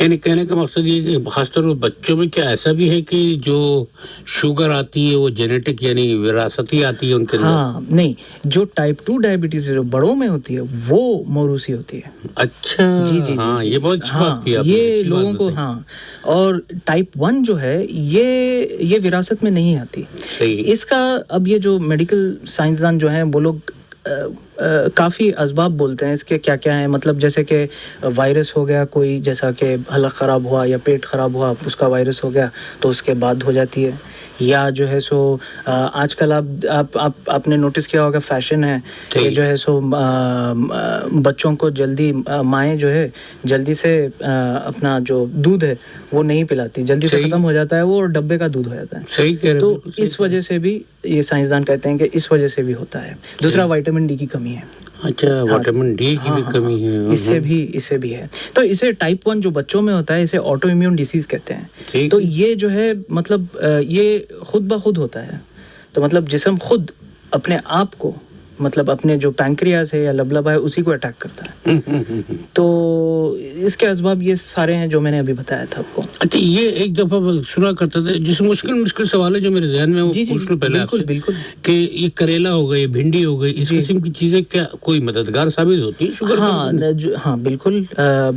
یعنی کہنے کا مقصد یہ کہ خاص طور پر بچوں میں کیا ایسا بھی ہے کہ جو شوگر آتی ہے وہ جینیٹک یعنی وراثتی آتی ہے ان کے اندر؟ ہاں نہیں، جو ٹائپ 2 ڈائبٹیز جو بڑوں میں ہوتی ہے وہ موروثی ہوتی ہے. اچھا ہاں یہ بہت اچھی بات کی آپ نے، یہ لوگوں کو ہاں. اور ٹائپ 1 جو ہے یہ وراثت میں نہیں آتی. صحیح. اس کا اب یہ جو میڈیکل سائنسدان جو ہیں وہ لوگ کافی اسباب بولتے ہیں اس کے کیا کیا ہیں. مطلب جیسے کہ وائرس ہو گیا کوئی، جیسا کہ حلق خراب ہوا یا پیٹ خراب ہوا، اس کا وائرس ہو گیا تو اس کے بعد ہو جاتی ہے. یا جو ہے سو آج کل آپ نے نوٹس کیا ہوگا فیشن ہے کہ جو ہے سو بچوں کو جلدی مائیں جو ہے جلدی سے اپنا جو دودھ ہے وہ نہیں پلاتی، جلدی سے ختم ہو جاتا ہے وہ، اور ڈبے کا دودھ ہو جاتا ہے. صحیح کہہ رہے. تو اس وجہ سے بھی یہ سائنسدان کہتے ہیں کہ اس وجہ سے بھی ہوتا ہے. دوسرا وائٹامن ڈی کی کمی ہے. اچھا وائٹامن ڈی کی بھی کمی ہے. اس سے بھی ہے. تو اسے ٹائپ 1 جو بچوں میں ہوتا ہے اسے آٹو امیون ڈیزیز کہتے ہیں. تو یہ جو ہے مطلب یہ خود بخود ہوتا ہے. تو مطلب جسم خود اپنے آپ کو مطلب اپنے جو پینکریاس ہے یا لبلبا ہے اسی کو اٹیک کرتا ہے. تو اس کے اسباب یہ سارے ہیں جو میں نے ابھی بتایا تھا آپ کو. اچھا یہ ایک دفعہ سنا کرتا تھا جس مشکل سوال ہے جو میرے ذہن میں وہ پوچھ لوں پہلے آپ سے. بالکل کہ یہ کریلا ہو گئی، بھنڈی ہو گئی، اس قسم کی چیزیں کیا کوئی مددگار ثابت ہوتی ہیں شوگر؟ ہاں بالکل.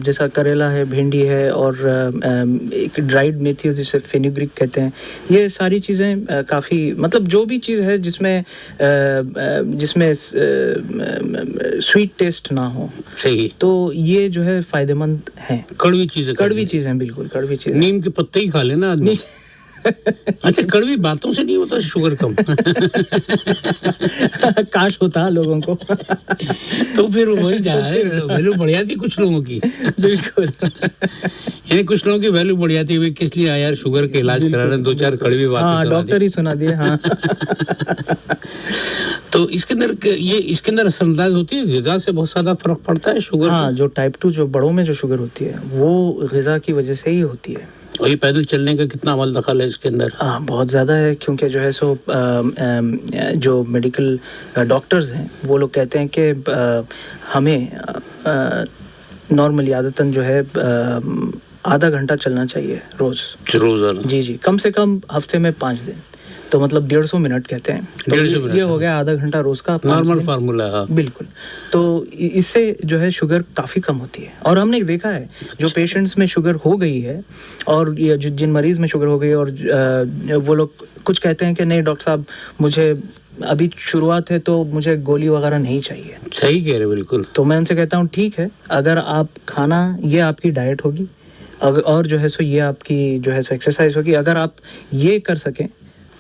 جیسا کریلا ہے، بھنڈی ہے، اور ایک ڈرائیڈ میتھی جسے فینیگریک کہتے ہیں. یہ ساری چیزیں کافی مطلب جو بھی چیز ہے جس میں سویٹ ٹیسٹ نہ ہو. صحیح. تو یہ جو ہے فائدہ مند ہیں. کڑوی چیزیں بالکل کڑوی چیزیں. نیم کے پتے ہی کھا لینا آدمی. اچھا کڑوی باتوں سے نہیں ہوتا شوگر کم؟ کاش ہوتا لوگوں کو. تو پھر وہی جائے ویلو بڑھ جاتی کچھ لوگوں کی. بالکل. یعنی کچھ لوگوں کی ویلو بڑھ جاتی ہے کس لیے یار شوگر کا علاج کرا رہے ہیں، دو چار کڑوی باتیں ڈاکٹر ہی سنا دیے. ہاں تو اس کے اندر اثر انداز ہوتی ہے غذا سے بہت زیادہ فرق پڑتا ہے شوگر. ہاں جو ٹائپ 2 جو بڑوں میں جو شوگر ہوتی ہے وہ غذا کی وجہ سے ہی ہوتی ہے. اور یہ پیدل چلنے کا کتنا عمل دخل ہے اس کے اندر؟ بہت زیادہ ہے، کیونکہ جو ہے سو جو میڈیکل ڈاکٹرز ہیں وہ لوگ کہتے ہیں کہ ہمیں نارملی عادتاً جو ہے آدھا گھنٹہ چلنا چاہیے روزانہ. جی کم سے کم ہفتے میں 5 دن. تو مطلب 150 منٹ کہتے ہیں. تو یہ ہو گیا آدھا گھنٹہ روز کا نارمل فارمولا. بالکل. تو اس سے جو ہے شوگر کافی کم ہوتی ہے. اور ہم نے دیکھا ہے جو پیشنٹس میں شوگر ہو گئی ہے اور جن مریض میں شوگر ہو گئی اور وہ لوگ کچھ کہتے ہیں کہ نہیں ڈاکٹر صاحب مجھے ابھی شروعات ہے تو مجھے گولی وغیرہ نہیں چاہیے. صحیح کہہ رہے بالکل. تو میں ان سے کہتا ہوں ٹھیک ہے، اگر آپ کھانا یہ آپ کی ڈائٹ ہوگی اور جو ہے سو یہ آپ کی جو ہے سو ایکسرسائز ہوگی، اگر آپ یہ کر سکیں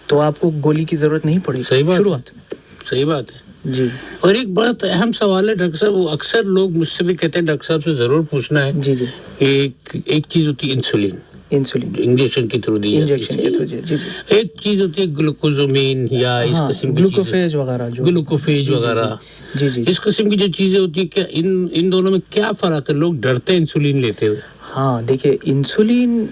تو آپ کو گولی کی ضرورت نہیں پڑی شروعات میں. صحیح بات ہے. جی. اور ایک بڑا اہم سوال ہے ڈاکٹر صاحب، وہ اکثر لوگ مجھ سے بھی کہتے ہیں ڈاکٹر صاحب سے ضرور پوچھنا ہے. جی ایک چیز ہوتی ہے انسولین انجیکشن کی تھرو دی جاتی ہے. جی. ایک چیز ہوتی ہے گلوکوزامین یا اس قسم کی گلوکوفیج وغیرہ. جی. اس قسم کی جو چیزیں ہوتی ہے کیا ان دونوں میں کیا فرق ہے؟ لوگ ڈرتے ہیں انسولین لیتے ہوئے. ہاں دیکھیے انسولین،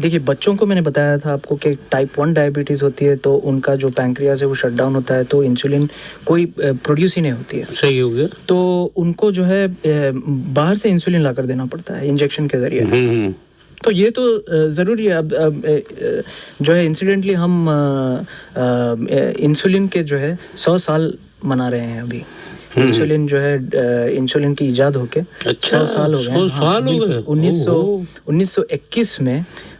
دیکھیے بچوں کو میں نے بتایا تھا آپ کو کہ ٹائپ 1 ڈائبٹیز ہوتی ہے تو ان کا جو پینکریاس ہے وہ شٹ ڈاؤن ہوتا ہے تو انسولین کوئی پروڈیوس ہی نہیں ہوتی ہے. صحیح ہو گیا. تو ان کو جو ہے باہر سے انسولین لا کر دینا پڑتا ہے انجیکشن کے ذریعے. تو یہ تو ضروری ہے. اب جو ہے انسیڈنٹلی ہم انسولین کے جو ہے 100 سال منا رہے ہیں ابھی. انسولین جو ہے انسولین کی ایجاد ہو کے 100 سال ہو گئے.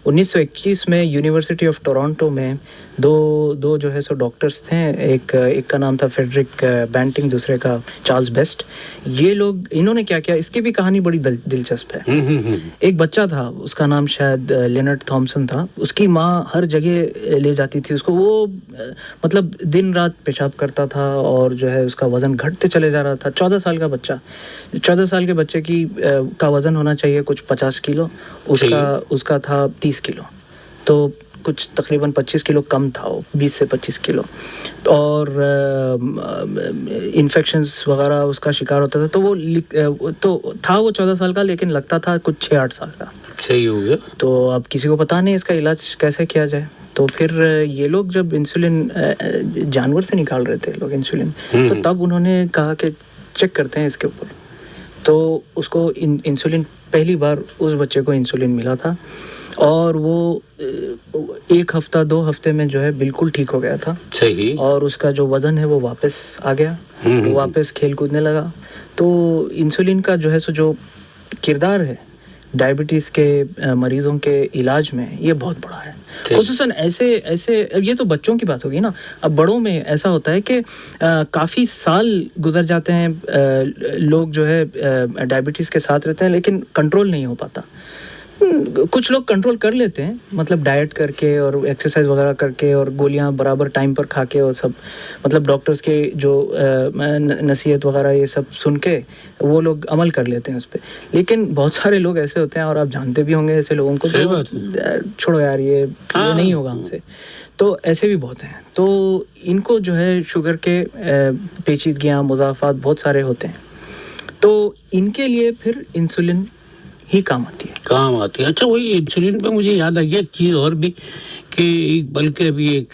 1921 میں یونیورسٹی آف ٹورانٹو میں دو جو ہے سو ڈاکٹرز تھے. ایک کا نام تھا فریڈرک بینٹنگ، دوسرے کا چارلز بیسٹ. یہ لوگ انہوں نے کیا کیا، اس کی بھی کہانی بڑی دلچسپ ہے. ایک بچہ تھا اس کا نام شاید لینارڈ تھامسن تھا. اس کی ماں ہر جگہ لے جاتی تھی اس کو. وہ مطلب دن رات پیشاب کرتا تھا اور جو ہے اس کا وزن گھٹتے چلے جا رہا تھا. 14 سال کا بچہ، 14 سال کے بچے کا وزن ہونا چاہیے کچھ 50 کلو، اس کا تھا 30 کلو. تو کچھ تقریباً 25 کلو کم تھا، وہ 20 سے 25 کلو. اور انفیکشنز وغیرہ اس کا شکار ہوتا تھا. تو وہ تھا وہ 14 سال کا لیکن لگتا تھا کچھ 6-8 سال کا. صحیح ہو گیا. تو اب کسی کو پتا نہیں اس کا علاج کیسے کیا جائے. تو پھر یہ لوگ جب انسولین جانور سے نکال رہے تھے لوگ انسولین، تو تب انہوں نے کہا کہ چیک کرتے ہیں اس کے اوپر. تو اس کو انسولین پہلی بار اس بچے کو انسولین ملا تھا اور وہ 1 ہفتہ 2 ہفتے میں جو ہے بالکل ٹھیک ہو گیا تھا. صحیح. اور اس کا جو وزن ہے وہ واپس آ گیا, وہ واپس کھیل کودنے لگا. تو انسولین کا جو ہے سو جو کردار ہے ڈائبٹیز کے مریضوں کے علاج میں یہ بہت بڑا ہے. خصوصاً ایسے یہ تو بچوں کی بات ہوگی نا. اب بڑوں میں ایسا ہوتا ہے کہ کافی سال گزر جاتے ہیں, لوگ جو ہے ڈائبٹیز کے ساتھ رہتے ہیں لیکن کنٹرول نہیں ہو پاتا. کچھ لوگ کنٹرول کر لیتے ہیں, مطلب ڈائٹ کر کے اور ایکسرسائز وغیرہ کر کے اور گولیاں برابر ٹائم پر کھا کے اور سب, مطلب ڈاکٹرز کے جو نصیحت وغیرہ یہ سب سن کے وہ لوگ عمل کر لیتے ہیں اس پہ. لیکن بہت سارے لوگ ایسے ہوتے ہیں اور آپ جانتے بھی ہوں گے ایسے لوگوں کو, چھوڑو یار یہ نہیں ہوگا ہم سے. تو ایسے بھی بہت ہیں. تو ان کو جو ہے شوگر کے پیچیدگیاں مضاعفات بہت سارے ہوتے ہیں, تو ان کے لیے پھر انسولین ہی کام آتی ہے. اچھا, وہی انسولین پہ مجھے یاد آ گیا ایک چیز اور بھی کہ بلکہ ابھی ایک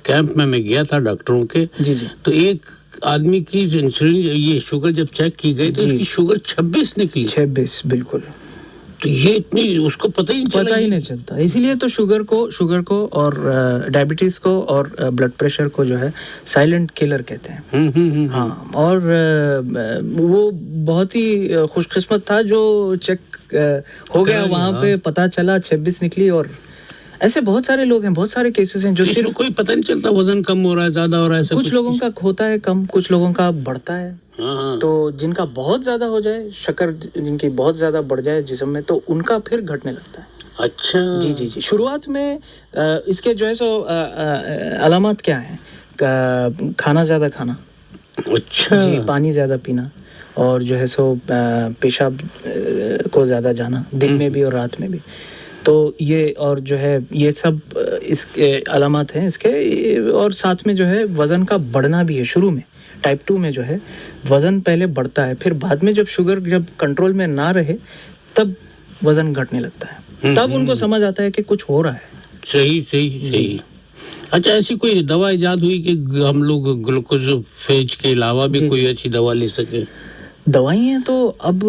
کیمپ میں گیا تھا ڈاکٹروں کے. جی. تو ایک آدمی کی انسولین یہ شوگر جب چیک کی گئی تو اس کی شوگر 26 نکلی. 26 بالکل. تو یہ اتنی اس کو پتہ ہی نہیں چلتا. اسی لیے تو شوگر کو اور ڈائبٹیز کو اور بلڈ پریشر کو جو ہے سائلنٹ کلر کہتے ہیں. ہاں, اور وہ بہت ہی خوش قسمت تھا جو چیک ہو گیا وہاں پہ, پتہ چلا 26 نکلی. اور ایسے بہت سارے لوگ ہیں, بہت سارے کیسز ہیں جو صرف کوئی پتہ نہیں چلتا وزن کم ہو رہا ہے زیادہ ہو رہا ہے. کچھ لوگوں کا ہوتا ہے کم, کچھ لوگوں کا بڑھتا ہے. تو جن کا بہت زیادہ ہو جائے, شکر جن کی بہت زیادہ بڑھ جائے جسم میں, تو ان کا پھر گھٹنے لگتا ہے. اچھا. جی. شروعات میں اس کے جو ہے سو علامات کیا ہیں؟ کھانا زیادہ کھانا. اچھا. جی, پانی زیادہ پینا, اور جو ہے سو پیشاب کو زیادہ جانا دن میں بھی اور رات میں بھی. تو یہ اور جو ہے یہ سب اس کے علامات ہیں اس کے. اور ساتھ میں جو ہے وزن کا بڑھنا بھی ہے. شروع میں ٹائپ 2 میں جو ہے وزن پہلے بڑھتا ہے, پھر بعد میں جب شوگر جب کنٹرول میں نہ رہے تب وزن گھٹنے لگتا ہے. تب ان کو سمجھ آتا ہے کہ کچھ ہو رہا ہے. صحیح. اچھا, ایسی کوئی دوا ایجاد ہوئی کہ ہم لوگ گلوکوز فیج کے علاوہ بھی کوئی ایسی دوا لے سکیں؟ دوائیاں تو اب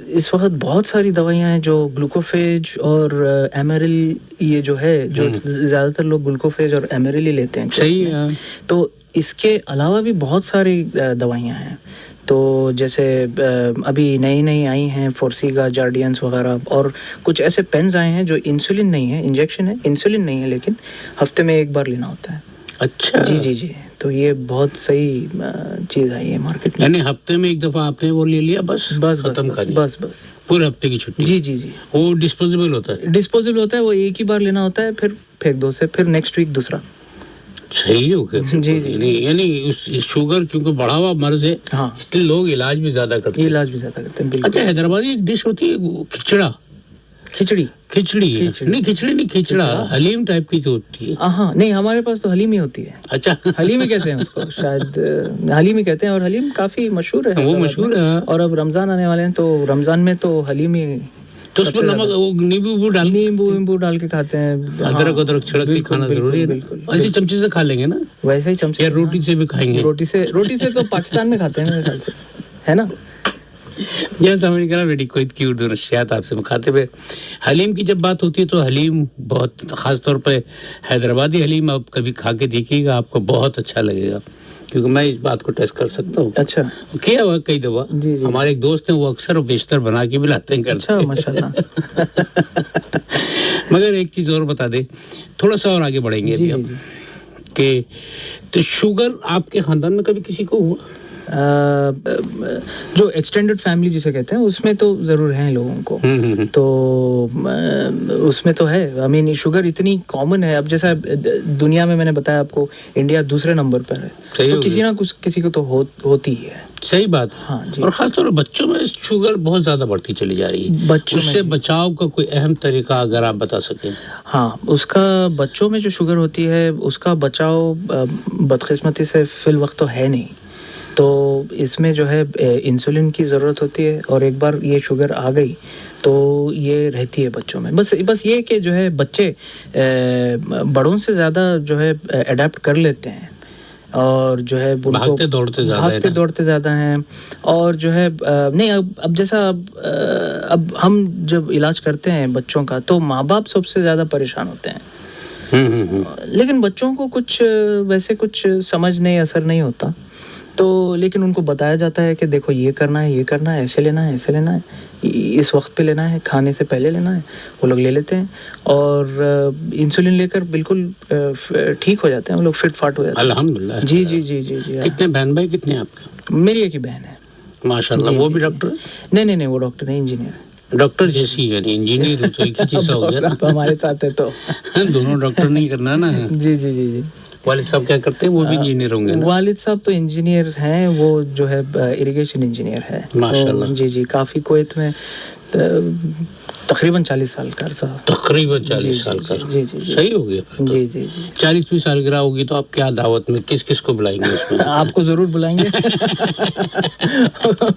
اس وقت بہت ساری دوائیاں ہیں جو گلوکوفیج اور ایمریل, یہ جو ہے جو زیادہ تر لوگ گلوکوفیج اور ایمریل ہی لیتے ہیں. صحیح ہے. تو اس کے علاوہ بھی بہت ساری دوائیاں ہیں. تو جیسے ابھی نئی آئی ہیں فورسیگا, جارڈینس وغیرہ, اور کچھ ایسے پینز آئے ہیں جو انسولین نہیں ہے, انجیکشن ہے, انسولین نہیں ہے, لیکن ہفتے میں 1 بار لینا ہوتا ہے. اچھا. جی. تو یہ بہت صحیح چیز آئی ہے مارکیٹ میں. یعنی ہفتے میں 1 دفعہ آپ نے وہ لے لیا, بس ختم کر دیا. بس پورے ہفتے کی چھٹی. جی. وہ ڈسپوزیبل ہوتا ہے. وہ ایک ہی بار لینا ہوتا ہے, پھر پھینک دو سے, پھر نیکسٹ ویک دوسرا. صحیح ہو گیا. جی. یعنی شوگر کیونکہ بڑھا ہوا مرض ہے, اس لیے لوگ علاج بھی زیادہ کرتے ہیں. اچھا, حیدرآبادی ایک ڈش ہوتی ہے کھچڑا. کھچڑی نہیں, کھچڑا حلیم ٹائپ کی جو ہوتی ہے. ہاں, نہیں ہمارے پاس تو حلیم ہی ہوتی ہے. اچھا, حلیم ہی کہتے ہیں اس کو, شاید حلیم ہی کہتے ہیں. اور حلیم کافی مشہور ہے. وہ مشہور ہے. اور اب رمضان آنے والے ہیں, تو رمضان میں تو حلیم ہی, تو اس پر نمک نیمبو ڈال کے کھاتے ہیں. ادرک چھڑک کے کھانا ضروری ہے. ایسے چمچے سے کھا لیں گے نا, ویسے ہی چمچے. روٹی سے بھی کھائیں گے. روٹی سے تو پاکستان میں کھاتے ہیں میرے خیال سے, ہے نا. یہ سمجھ کر ریڈی کویت کی اردو نشریات آپ سے مخاطب ہے. حلیم کی جب بات ہوتی ہے تو حلیم بہت خاص طور پہ حیدرآبادی حلیم آپ کبھی کھا کے دیکھیے گا, آپ کو بہت اچھا لگے گا, کیونکہ میں اس بات کو ٹیسٹ کر سکتا ہوں. اچھا, کیا ہوا کئی دفعہ. ہمارے ایک دوست ہیں, وہ اکثر و بیشتر بنا کے بھی لاتے ہیں. اچھا, ماشاءاللہ. مگر ایک چیز اور بتا دیں, تھوڑا سا اور آگے بڑھیں گے جی. کہ تو شوگر آپ کے خاندان میں کبھی کسی کو ہوا؟ جو ایکسٹینڈڈ فیملی جسے کہتے ہیں اس میں تو ضرور ہیں لوگوں کو. تو اس میں تو ہے. I mean, شوگر اتنی کامن ہے. اب جیسا دنیا میں نے بتایا آپ کو, انڈیا دوسرے نمبر پر ہے, تو کسی نہ کسی کو تو ہوتی ہے. صحیح بات. ہاں جی. اور خاص طور پر بچوں میں شوگر بہت زیادہ بڑھتی چلی جا رہی ہے. اس سے بچاؤ کا کوئی اہم طریقہ اگر آپ بتا سکیں. ہاں, اس کا بچوں میں جو شوگر ہوتی ہے اس کا بچاؤ بدقسمتی سے فی الوقت تو ہے نہیں. تو اس میں جو ہے انسولین کی ضرورت ہوتی ہے, اور ایک بار یہ شوگر آ گئی تو یہ رہتی ہے بچوں میں. بس یہ کہ جو ہے بچے بڑوں سے زیادہ جو ہے اڈیپٹ کر لیتے ہیں اور جو ہے ان کو بھاگتے دوڑتے زیادہ ہیں. اور جو ہے نہیں اب جیسا اب ہم جب علاج کرتے ہیں بچوں کا تو ماں باپ سب سے زیادہ پریشان ہوتے ہیں. لیکن بچوں کو کچھ ویسے کچھ سمجھ نہیں اثر نہیں ہوتا تو لیکن ان کو بتایا جاتا ہے کہ دیکھو یہ کرنا ہے ایسے لینا ہے اس وقت پہ لینا ہے, کھانے سے پہلے لینا ہے. وہ لوگ لے لیتے ہیں اور انسولین لے کر بالکل ٹھیک ہو جاتے ہیں, وہ لوگ فٹ فاٹ ہو جاتے ہیں الحمدللہ. جی. کتنے بہن بھائی کتنے آپ کے؟ میری ایک ہی بہن ہے. ماشاءاللہ. وہ بھی ڈاکٹر؟ نہیں وہ ڈاکٹر نہیں, انجینئر ہے. ڈاکٹر جیسی ہے انجینئر تو ایک ہی چیز ہو گیا نا. ہمارے ساتھ ہے تو دونوں ڈاکٹر نہیں کرنا نا. جی. والد صاحب کیا کرتے ہیں؟ وہ بھی انجینئر ہوں گے نا؟ والد صاحب تو انجینئر ہیں, وہ جو ہے اریگیشن انجینئر ہے. ماشاءاللہ. جی کافی کویت میں تقریباً 40 سال کا عرصہ. تقریباً 40 سال کا. جی صحیح ہو گیا. جی 40ویں سالگرہ ہوگی تو آپ کیا دعوت میں کس کو بلائیں گے اس میں؟ آپ کو ضرور بلائیں گے.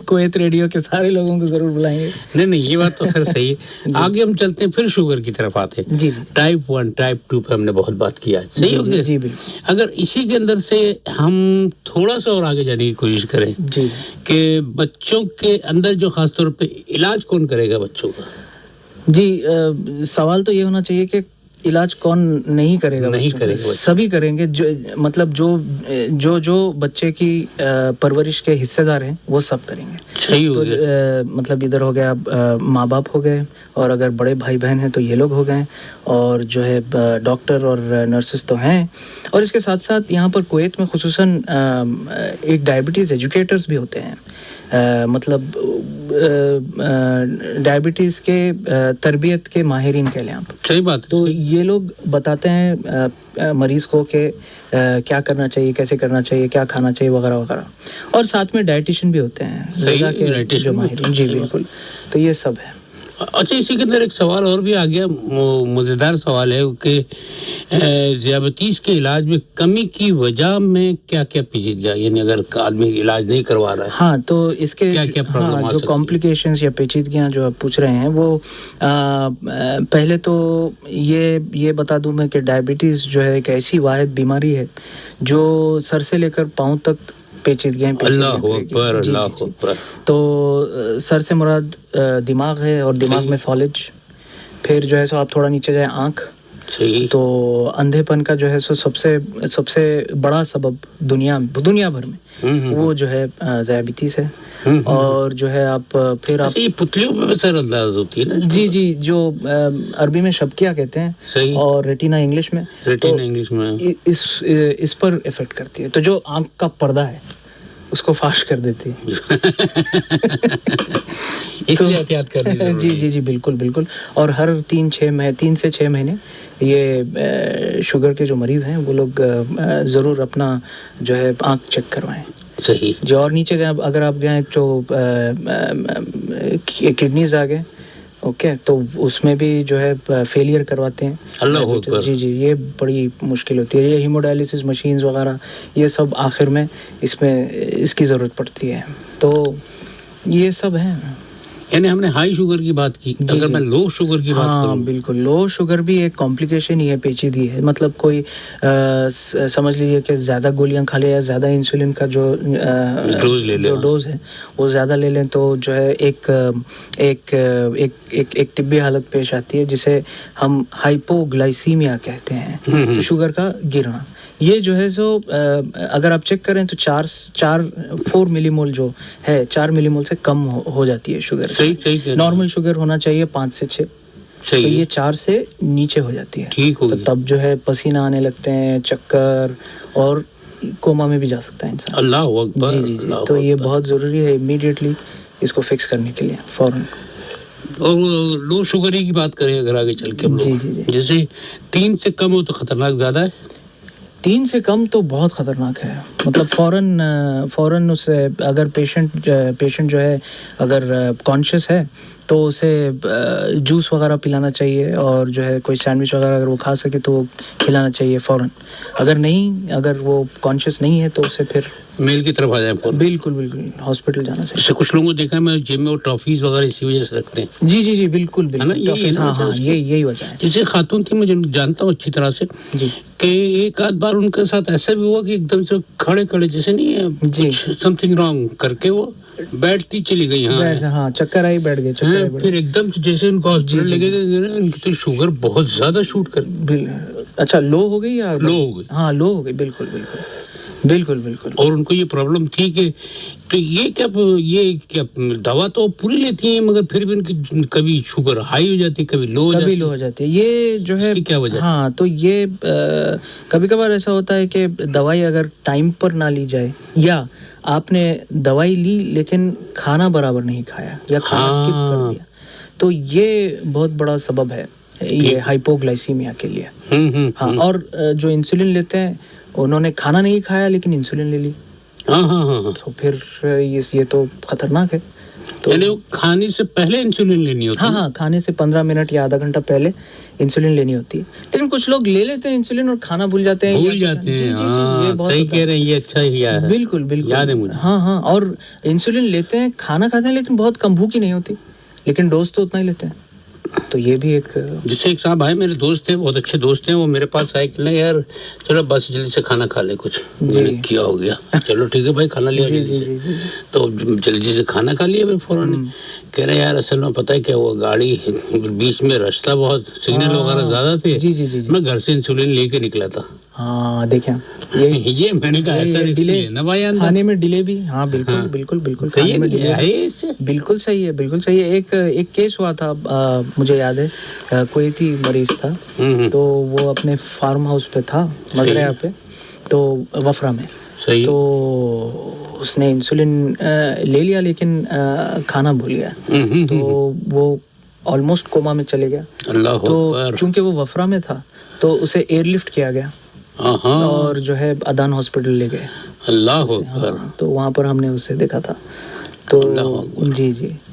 کویت ریڈیو کے سارے لوگوں کو ضرور بلائیں گے. نہیں یہ بات تو خیر صحیح ہے. آگے ہم چلتے ہیں, پھر شوگر کی طرف آتے ہیں. جی ٹائپ 1 ٹائپ 2 پہ ہم نے بہت بات کیا ہے. صحیح ہو گیا. جی بالکل. اگر اسی کے اندر سے ہم تھوڑا سا اور آگے جانے کی کوشش کریں جی کہ بچوں کے اندر جو خاص طور پہ علاج کون کرے گا بچوں کا؟ جی سوال تو یہ ہونا چاہیے کہ علاج کون نہیں کرے گا. سبھی کریں گے. مطلب جو بچے کی پرورش کے حصے دار ہیں وہ سب کریں گے. صحیح ہو تو گیا. مطلب ادھر ہو گیا ماں باپ ہو گئے, اور اگر بڑے بھائی بہن ہیں تو یہ لوگ ہو گئے, اور جو ہے ڈاکٹر اور نرسز تو ہیں. اور اس کے ساتھ ساتھ یہاں پر کویت میں خصوصاً ایک ڈائبٹیز ایجوکیٹرز بھی ہوتے ہیں. مطلب ڈائبٹیز کے تربیت کے ماہرین کہہ لیں آپ. صحیح بات. تو یہ لوگ بتاتے ہیں مریض کو کہ کیا کرنا چاہیے, کیسے کرنا چاہیے, کیا کھانا چاہیے وغیرہ وغیرہ. اور ساتھ میں ڈائٹیشین بھی ہوتے ہیں غذا کے جو ماہرین. جی بالکل. تو یہ سب ہے. اچھا, اسی کے اندر ایک سوال اور بھی آ گیا, مزیدار سوال ہے کہ ذیابطیس کے علاج میں کمی کی وجہ میں کیا پیچیدگیاں, یعنی اگر آدمی علاج نہیں کروا رہا ہے. ہاں تو اس کے کیا پرابلم جو کمپلیکیشنز یا پیچیدگیاں جو آپ پوچھ رہے ہیں وہ پہلے تو یہ بتا دوں میں کہ ڈائبٹیز جو ہے ایک ایسی واحد بیماری ہے جو سر سے لے کر پاؤں تک پیچیدگیاں. اللہ اکبر, اللہ اکبر. تو سر سے مراد دماغ ہے, اور دماغ میں فالج. پھر جو ہے سو آپ تھوڑا نیچے جائیں آنکھ. تو اندھے پن کا جو ہے سو سب سے بڑا سبب دنیا بھر میں وہ جو ہے ذیابیطس ہے. اور جو ہے آپ پھر آپ یہ پتلیوں میں سر انداز ہوتی ہے نا. جی جو عربی میں شبکیہ کہتے ہیں, اور ریٹینا انگلش میں. اس پر افیکٹ کرتی ہے. تو جو آنکھ کا پردہ ہے اس کو فاش کر دیتی ہے. اس لیے احتیاط کرنی ضروری ہے. جی بالکل. اور ہر 3 سے 6 مہینے یہ شوگر کے جو مریض ہیں وہ لوگ ضرور اپنا جو ہے آنکھ چیک کروائیں. صحیح جو اور نیچے جائیں, اگر آپ گئے تو کڈنیز آ گئے, اوکے, تو اس میں بھی جو ہے فیلئر کرواتے ہیں. اللہ اکبر. جی یہ بڑی مشکل ہوتی ہے. یہ ہیموڈائلسس مشینز وغیرہ یہ سب آخر میں اس کی ضرورت پڑتی ہے. تو یہ سب ہے. یعنی ہم نے ہائی شوگر کی بات کی. اگر میں لو شوگر کی بات کروں, بالکل لو شوگر بھی ایک کمپلیکیشن ہی ہے, پیچیدگی ہے. مطلب کوئی سمجھ لیجیے کہ زیادہ گولیاں کھا لے یا زیادہ انسولین کا جو ڈوز ہے وہ زیادہ لے لیں تو جو ہے ایک طبی حالت پیش آتی ہے جسے ہم ہائپوگلائسیمیا کہتے ہیں, شوگر کا گرنا. یہ جو ہے سو اگر آپ چیک کریں تو 4 ملی مول جو ہے 4 ملی مول سے کم ہو جاتی ہے شوگر. صحیح. نارمل شوگر ہونا چاہیے 5 سے 6. تو یہ 4 سے نیچے ہو جاتی ہے. ٹھیک ہو. تو تب جو ہے پسینہ آنے لگتے ہیں, چکر, اور کوما میں بھی جا سکتا ہے انسان. اللہ اکبر. جی تو یہ بہت ضروری ہے امیڈیٹلی اس کو فکس کرنے کے لیے فوراً. اور لو شوگری کی بات کریں اگر آگے چل کے, جی جیسے 3 سے کم ہو تو خطرناک زیادہ ہے. 3 سے کم تو بہت خطرناک ہے. مطلب فوراً اس اگر پیشنٹ جو ہے اگر کانشیس ہے تو اسے جوس وغیرہ پلانا چاہیے اور جو ہے کوئی سینڈوچ وغیرہ اگر وہ کھا سکے تو کھلانا چاہیے فوراً. اگر وہ کانشیس نہیں ہے تو اسے پھر میل کی طرف آ جائیں فوراً. بالکل بالکل ہاسپٹل جانا چاہیے. اس سے کچھ لوگوں کو دیکھا ہے میں جم میں وہ ٹافیز وغیرہ اسی وجہ سے رکھتے ہیں. جی جی جی بالکل ہے نا، بالکل. ہاں یہی وجہ ہے. جیسے خاتون تھی مجھے جانتا ہوں اچھی طرح سے جی کہ ایک آدھ بار ان کے ساتھ ایسا بھی ہوا کہ ایک دم سے کھڑے جیسے نہیں ہے جی سم تھنگ رانگ کر کے وہ بیٹھتی چلی گئی. ہاں چکر آئی بیٹھ گئے. پھر ایک دم سے جیسے ان کو ہاسپٹل لے گئے ان کی تو شوگر بہت زیادہ شوٹ کر. اچھا لو ہو گئی یا لو ہو گئی؟ ہاں لو ہو گئی. بالکل بالکل بالکل بالکل. اور ان کو یہ پرابلم تھی کہ تو یہ کیا دوا تو پوری لیتی ہیں مگر پھر بھی ان کی کبھی شوگر ہائی ہو جاتی کبھی لو ہو جاتی. یہ جو ہے کیا وجہ؟ ہاں تو یہ کبھی کبھار ایسا ہوتا ہے کہ دوائی اگر ٹائم پر نہ لی جائے یا آپ نے دوائی لی لیکن کھانا برابر نہیں کھایا یا کھانا اسکپ کر دیا تو یہ بہت بڑا سبب ہے یہ ہائپوگلائسیمیا کے لیے. ہاں اور جو انسولین لیتے ہیں انہوں نے کھانا نہیں کھایا لیکن انسولین لے لی. ہاں تو پھر یہ تو خطرناک ہے. تو یعنی کھانے سے پہلے انسولین لینی ہوتی ہے. ہاں کھانے سے 15 منٹ یا آدھا گھنٹہ پہلے انسولین لینی ہوتی ہے. لیکن کچھ لوگ لے لیتے ہیں انسولین اور کھانا بھول جاتے ہیں. صحیح کہہ رہے ہیں یہ اچھا ہی ہے. بالکل بالکل یاد ہے مجھے. ہاں اور انسولین لیتے ہیں کھانا کھاتے ہیں لیکن بہت کم بھوک ہی نہیں ہوتی لیکن ڈوز تو اتنا ہی لیتے ہیں. تو یہ بھی ایک جیسے ایک صاحب آئے میرے دوست ہیں بہت اچھے دوست ہیں وہ میرے پاس آئے کہ یار چلو بس جلدی سے کھانا کھا لے کچھ. میں نے کیا ہو گیا چلو ٹھیک ہے بھائی کھانا لیا جلدی سے. تو جلدی سے کھانا کھا لیا میں فوراً. کہہ رہے یار اصل میں پتہ ہے کیا وہ گاڑی بیچ میں رستہ بہت سگنل وغیرہ زیادہ تھے. میں گھر سے انسولین لے کے نکلا تھا. ہاں دیکھیں یہ میں نے کہا ایسا ڈیلے کھانے میں ڈیلے بھی. ہاں بالکل بالکل بالکل صحیح ہے. بالکل صحیح ہے بالکل صحیح ہے. ایک کیس ہوا تھا مجھے یاد ہے کوئیتی مریض تھا تو وہ اپنے فارم ہاؤس پہ تھا مزرعہ پہ تو وفرہ میں. تو اس نے انسولین لے لیا لیکن کھانا بھول گیا تو وہ آلموسٹ کوما میں چلے گیا. تو چونکہ وہ وفرہ میں تھا تو اسے ایئر لفٹ کیا گیا اور جو ہے ادان ہاسپٹل لے گئے. اللہ اکبر. تو وہاں پر ہم نے اسے دیکھا تھا. تو جی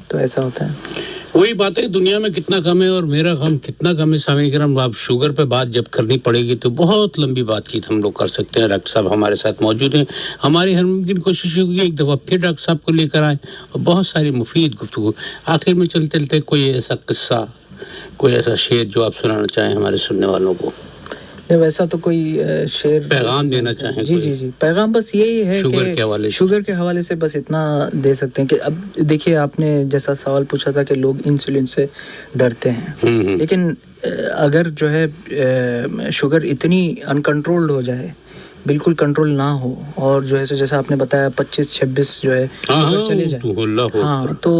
تو ایسا ہوتا ہے. وہی بات ہے دنیا میں کتنا کم ہے اور میرا غم کتنا کم ہے. سامعین کرام اب شوگر پہ بات جب کرنی پڑے گی تو بہت لمبی بات چیت ہم لوگ کر سکتے ہیں. ڈاکٹر صاحب ہمارے ساتھ موجود ہیں. ہماری ہر ممکن کوشش ہوگی ایک دفعہ پھر ڈاکٹر صاحب کو لے کر آئیں اور بہت ساری مفید گفتگو. آخر میں چلتے کوئی ایسا قصہ کوئی ایسا شعر جو آپ سنانا چاہیں ہمارے سننے والوں کو. ویسا تو کوئی شعر پیغام دینا چاہیں. جی پیغام بس یہی ہے کہ شوگر کے حوالے سے بس اتنا دے سکتے ہیں کہ اب دیکھیے آپ نے جیسا سوال پوچھا تھا کہ لوگ انسولین سے ڈرتے ہیں لیکن اگر جو ہے شوگر اتنی انکنٹرولڈ ہو جائے بالکل کنٹرول نہ ہو اور جو ہے جیسا آپ نے بتایا 25-26 جو ہے شوگر چلے جائے. ہاں تو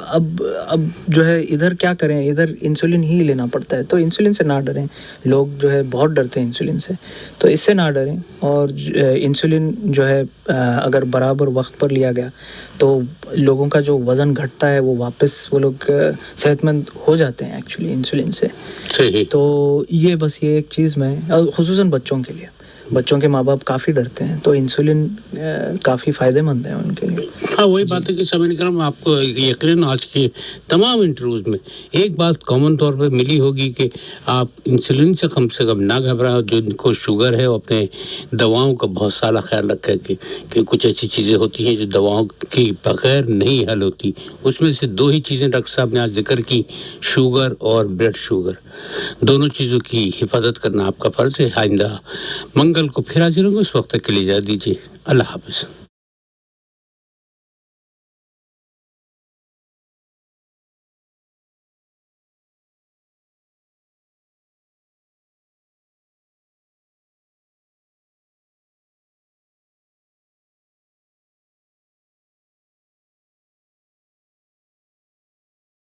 اب جو ہے ادھر کیا کریں ادھر انسولین ہی لینا پڑتا ہے. تو انسولین سے نہ ڈریں. لوگ جو ہے بہت ڈرتے ہیں انسولین سے تو اس سے نہ ڈریں. اور انسولین جو ہے اگر برابر وقت پر لیا گیا تو لوگوں کا جو وزن گھٹتا ہے وہ واپس وہ لوگ صحت مند ہو جاتے ہیں ایکچولی انسولین سے. تو یہ بس یہ ایک چیز میں خصوصاً بچوں کے لیے بچوں کے ماں باپ کافی ڈرتے ہیں تو انسولین کافی فائدہ مند ہے ان کے لیے. ہاں وہی بات ہے کہ سامعین کرام آپ کو یقیناً آج کے تمام انٹرویوز میں ایک بات کامن طور پہ ملی ہوگی کہ آپ انسولین سے کم نہ گھبرائیں. جن کو شوگر ہے وہ اپنے دواؤں کا بہت سارا خیال رکھے کہ کچھ ایسی چیزیں ہوتی ہیں جو دواؤں کی بغیر نہیں حل ہوتی. اس میں سے 2 ہی چیزیں ڈاکٹر صاحب نے آج ذکر کی شوگر اور بلڈ شوگر. دونوں چیزوں کی حفاظت کرنا آپ کا فرض ہے. آئندہ منگل کو پھر حاضر ہوں گے. اس وقت تک کے لیے اجازت دیجیے. اللہ حافظ.